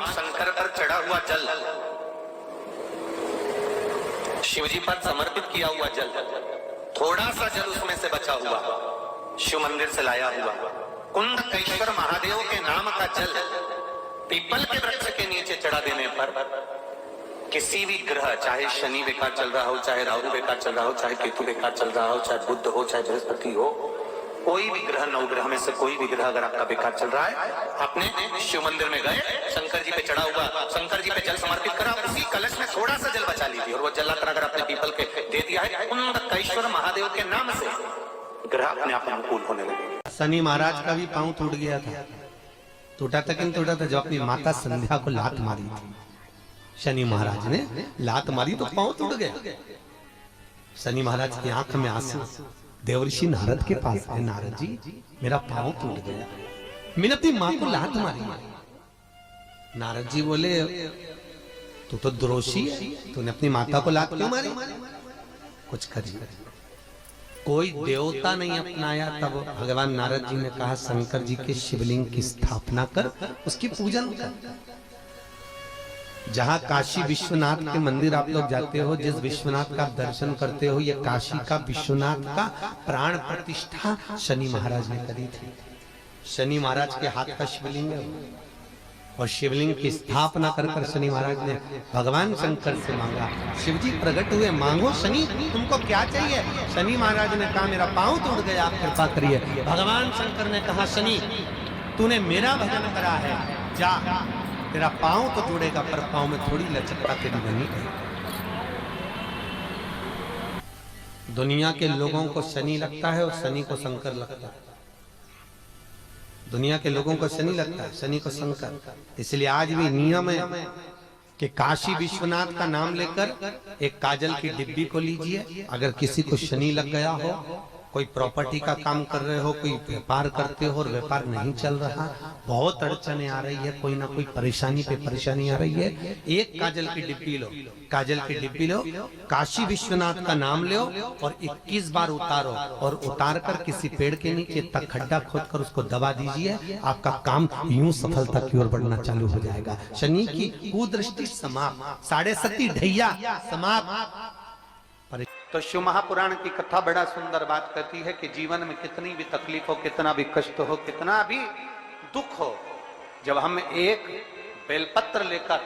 शंकर पर चढ़ा हुआ जल, शिवजी पर समर्पित किया हुआ जल, थोड़ा सा जल उसमें से बचा हुआ शिव मंदिर से लाया हुआ कुंडकेश्वर महादेव के नाम का जल पीपल के वृक्ष के नीचे चढ़ा देने पर किसी भी ग्रह, चाहे शनि बेकार चल रहा हो, चाहे राहु बेकार चल रहा हो, चाहे केतु बेकार चल रहा हो, चाहे बुध हो, चाहे बृहस्पति हो, कोई भी ग्रह, नवग्रह में से कोई भी ग्रह अगर आपका बेकार चल रहा है, आपने शिव मंदिर में गए, शंकर जी पे चढ़ा हुआ, शंकर जी पे जल समर्पित करा, उसी कलश में थोड़ा सा जल बचा लीजिए और वो जल अगर आपने पीपल के दे दिया है कुंडकेश्वर महादेव के नाम से, ग्रह अपने आप अनुकूल होने लगे। शनि महाराज का भी पांव टूट गया था, टूटा था कि नहीं टूटा था? जब अपनी माता संध्या को लात मारी थी, शनि महाराज ने लात मारी तो पांव टूट गया। शनि महाराज की आंख में आंसू, देवर्षि नारद के पास है, नारद जी मेरा पांव टूट गया, मैंने अपनी मां को लात मारी। नारद जी बोले तू तो द्रोषी है, तूने अपनी माता को लात क्यों मारी? कुछ करिए। कोई देवता नहीं अपनाया, तब भगवान नारद जी ने कहा शंकर जी के शिवलिंग की स्थापना कर, उसकी पूजन कर। जहां काशी विश्वनाथ के मंदिर आप लोग जाते हो, जिस विश्वनाथ का दर्शन करते हो, ये काशी का विश्वनाथ का प्राण प्रतिष्ठा शनि महाराज ने करी थी। शनि महाराज के हाथ का शिवलिंग है और शिवलिंग की स्थापना कर कर शनि महाराज ने भगवान शंकर से मांगा। शिवजी प्रकट हुए, मांगो शनि तुमको क्या चाहिए? शनि महाराज ने कहा मेरा पांव टूट गया, आप कृपा करिए। भगवान शंकर ने कहा शनि तूने मेरा भजन करा है, जा तेरा पांव तो टूटेगा पर पांव में थोड़ी लचकता तेरी बनी है। दुनिया के लोगों को शनि लगता है और शनि को शंकर लगता है। दुनिया के लोगों को शनि लगता है, शनि को शंकर। इसलिए आज भी नियम है कि काशी विश्वनाथ का नाम लेकर एक काजल की डिब्बी को लीजिए। अगर किसी को शनि लग गया हो, कोई प्रॉपर्टी का काम कर रहे हो, कोई व्यापार करते हो और व्यापार नहीं चल रहा, बहुत अड़चने आ रही है, कोई ना कोई परेशानी पे परेशानी आ रही है, एक काजल की डिब्बी लो, काजल की डिब्बी लो, काशी विश्वनाथ का नाम लो और 21 बार उतारो और उतार कर किसी पेड़ के नीचे तक खड्डा खोद कर उसको दबा दीजिए। आपका काम यूं सफलता की ओर बढ़ना चालू हो जाएगा। शनि की कुदृष्टि समाप्त, 7.5 ढैया समाप्त। तो शिव महापुराण की कथा बड़ा सुंदर बात कहती है कि जीवन में कितनी भी तकलीफ हो, कितना भी कष्ट हो, कितना भी दुख हो, जब हम एक बेलपत्र लेकर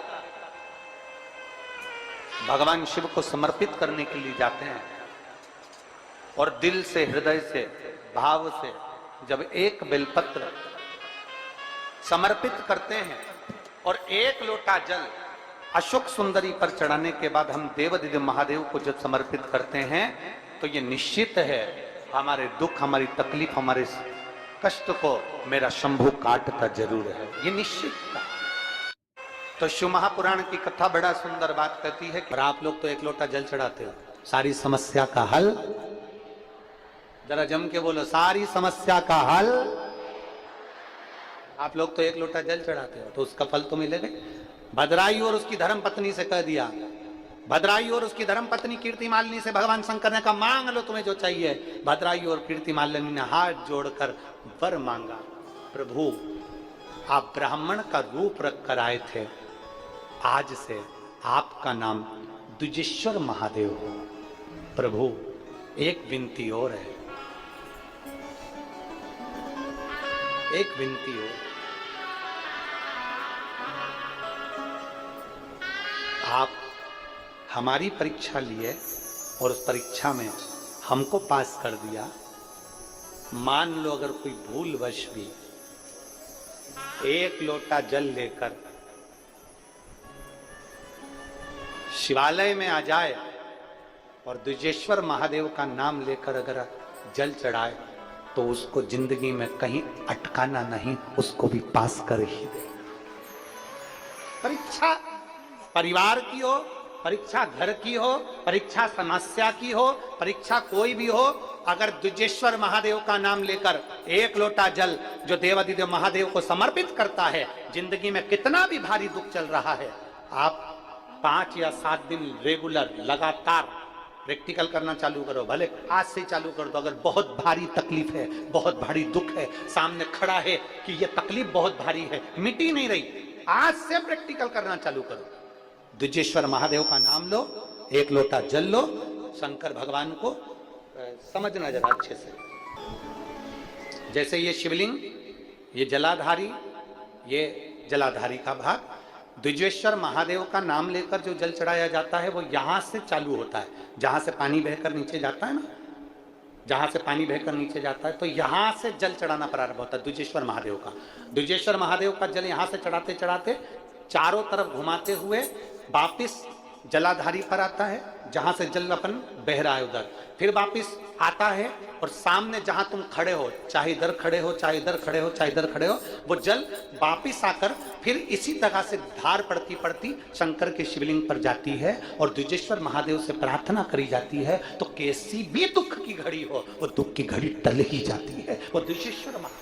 भगवान शिव को समर्पित करने के लिए जाते हैं और दिल से, हृदय से, भाव से जब एक बेलपत्र समर्पित करते हैं और एक लोटा जल अशोक सुंदरी पर चढ़ाने के बाद हम देवदिव्य महादेव को जब समर्पित करते हैं तो ये निश्चित है हमारे दुख, हमारी तकलीफ, हमारे कष्ट को मेरा शंभु काटता जरूर है, ये निश्चित था। तो शिव महापुराण की कथा बड़ा सुंदर बात कहती है कि आप लोग तो एक लोटा जल चढ़ाते हो, सारी समस्या का हल, जरा जम के बोलो, सारी समस्या का हल। आप लोग तो एक लोटा जल चढ़ाते हो तो उसका फल तो मिलेगा। भद्राई और उसकी धर्म पत्नी से कह दिया, भद्राई और उसकी धर्म पत्नी कीर्तिमालिनी से भगवान शंकर ने कहा मांग लो तुम्हें जो चाहिए। भद्राई और कीर्तिमालिनी ने हाथ जोड़कर वर मांगा, प्रभु आप ब्राह्मण का रूप रख कर आए थे, आज से आपका नाम द्विजेश्वर महादेव हो। प्रभु एक विनती और है, एक विनती और, आप हमारी परीक्षा लिए और उस परीक्षा में हमको पास कर दिया। मान लो अगर कोई भूलवश भी एक लोटा जल लेकर शिवालय में आ जाए और द्विजेश्वर महादेव का नाम लेकर अगर जल चढ़ाए तो उसको जिंदगी में कहीं अटकाना नहीं, उसको भी पास कर ही दे। परीक्षा परिवार की हो, परीक्षा घर की हो, परीक्षा समस्या की हो, परीक्षा कोई भी हो, अगर द्विजेश्वर महादेव का नाम लेकर एक लोटा जल जो देवादिदेव महादेव को समर्पित करता है, जिंदगी में कितना भी भारी दुख चल रहा है, आप 5 या 7 दिन रेगुलर लगातार प्रैक्टिकल करना चालू करो, भले आज से चालू कर दो। अगर बहुत भारी तकलीफ है, बहुत भारी दुख है, सामने खड़ा है कि ये तकलीफ बहुत भारी है, मिटी नहीं रही, आज से प्रैक्टिकल करना चालू करो। द्विजेश्वर महादेव का नाम लो, एक लोटा जल लो, शंकर भगवान को समझना जरा अच्छे से। जैसे ये शिवलिंग, ये जलाधारी, ये जलाधारी का भाग, द्विजेश्वर महादेव का नाम लेकर जो जल चढ़ाया जाता है वो यहां से चालू होता है, जहां से पानी बहकर नीचे जाता है ना, जहां से पानी बहकर नीचे जाता है तो यहां से जल चढ़ाना प्रारंभ होता है द्विजेश्वर महादेव का। द्विजेश्वर महादेव का जल यहां से चढ़ाते चढ़ाते चारों तरफ घुमाते हुए वापिस जलाधारी पर आता है, जहां से जल अपन बह रहा है उधर, फिर वापिस आता है और सामने जहां तुम खड़े हो, चाहे इधर खड़े हो, चाहे इधर खड़े हो, चाहे इधर खड़े हो, वो जल वापिस आकर फिर इसी तरह से धार पड़ती पड़ती शंकर के शिवलिंग पर जाती है और द्विजेश्वर महादेव से प्रार्थना करी जाती है। तो कैसी भी दुख की घड़ी हो, वो दुख की घड़ी टल ही जाती है। वो द्विजेश्वर महादेव